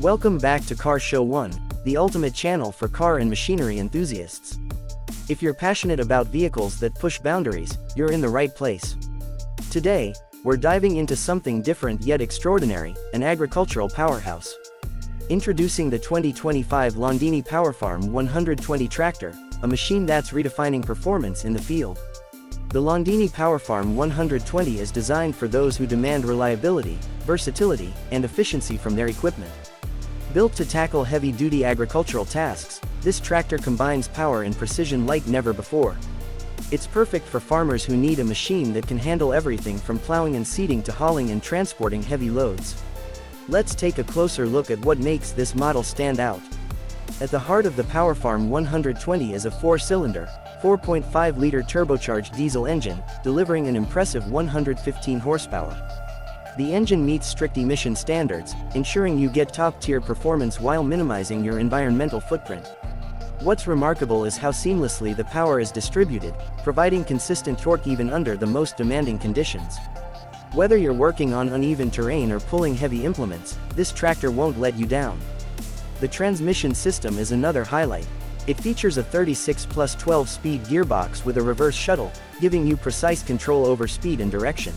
Welcome back to Car Show 1, the ultimate channel for car and machinery enthusiasts. If you're passionate about vehicles that push boundaries, you're in the right place. Today, we're diving into something different yet extraordinary, an agricultural powerhouse. Introducing the 2025 Landini Powerfarm 120 tractor, a machine that's redefining performance in the field. The Landini Powerfarm 120 is designed for those who demand reliability, versatility, and efficiency from their equipment. Built to tackle heavy-duty agricultural tasks, this tractor combines power and precision like never before. It's perfect for farmers who need a machine that can handle everything from plowing and seeding to hauling and transporting heavy loads. Let's take a closer look at what makes this model stand out. At the heart of the Powerfarm 120 is a 4-cylinder, 4.5-liter turbocharged diesel engine, delivering an impressive 115 horsepower. The engine meets strict emission standards, ensuring you get top-tier performance while minimizing your environmental footprint. What's remarkable is how seamlessly the power is distributed, providing consistent torque even under the most demanding conditions. Whether you're working on uneven terrain or pulling heavy implements, this tractor won't let you down. The transmission system is another highlight. It features a 36+12-speed gearbox with a reverse shuttle, giving you precise control over speed and direction.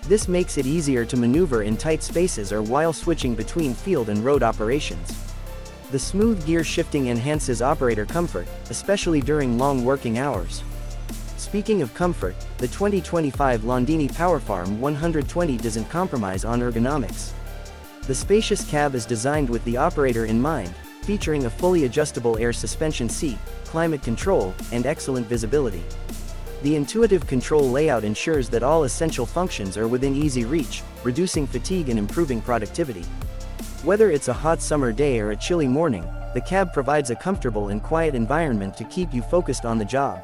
This makes it easier to maneuver in tight spaces or while switching between field and road operations. The smooth gear shifting enhances operator comfort, especially during long working hours. Speaking of comfort, the 2025 Landini Powerfarm 120 doesn't compromise on ergonomics. The spacious cab is designed with the operator in mind, featuring a fully adjustable air suspension seat, climate control, and excellent visibility. The intuitive control layout ensures that all essential functions are within easy reach, reducing fatigue and improving productivity. Whether it's a hot summer day or a chilly morning, the cab provides a comfortable and quiet environment to keep you focused on the job.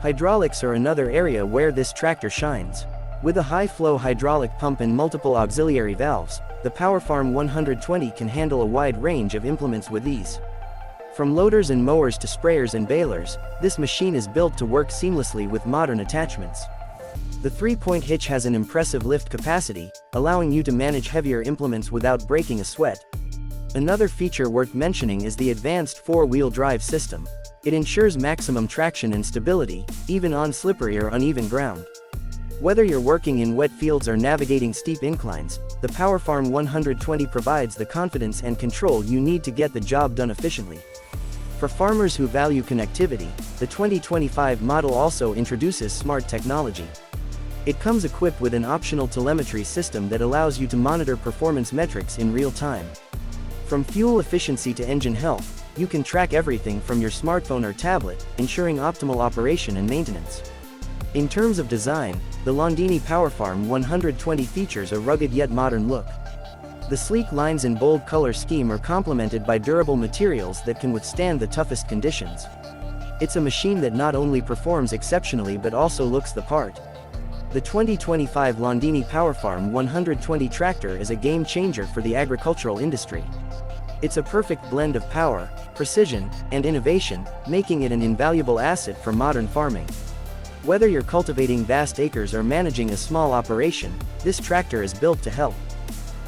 Hydraulics are another area where this tractor shines. With a high-flow hydraulic pump and multiple auxiliary valves, the Powerfarm 120 can handle a wide range of implements with ease. From loaders and mowers to sprayers and balers, this machine is built to work seamlessly with modern attachments. The 3-point hitch has an impressive lift capacity, allowing you to manage heavier implements without breaking a sweat. Another feature worth mentioning is the advanced 4-wheel drive system. It ensures maximum traction and stability, even on slippery or uneven ground. Whether you're working in wet fields or navigating steep inclines, the Powerfarm 120 provides the confidence and control you need to get the job done efficiently. For farmers who value connectivity, the 2025 model also introduces smart technology. It comes equipped with an optional telemetry system that allows you to monitor performance metrics in real time. From fuel efficiency to engine health, you can track everything from your smartphone or tablet, ensuring optimal operation and maintenance. In terms of design, the Landini Powerfarm 120 features a rugged yet modern look. The sleek lines and bold color scheme are complemented by durable materials that can withstand the toughest conditions. It's a machine that not only performs exceptionally but also looks the part. The 2025 Landini Powerfarm 120 tractor is a game changer for the agricultural industry. It's a perfect blend of power, precision, and innovation, making it an invaluable asset for modern farming. Whether you're cultivating vast acres or managing a small operation, this tractor is built to help.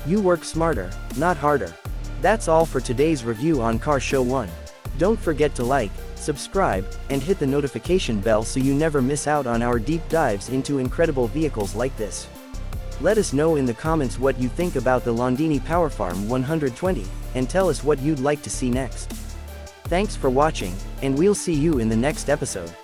You work smarter, not harder. That's all for today's review on Car Show 1. Don't forget to like, subscribe, and hit the notification bell so you never miss out on our deep dives into incredible vehicles like this. Let us know in the comments what you think about the Landini Powerfarm 120, and tell us what you'd like to see next. Thanks for watching, and we'll see you in the next episode.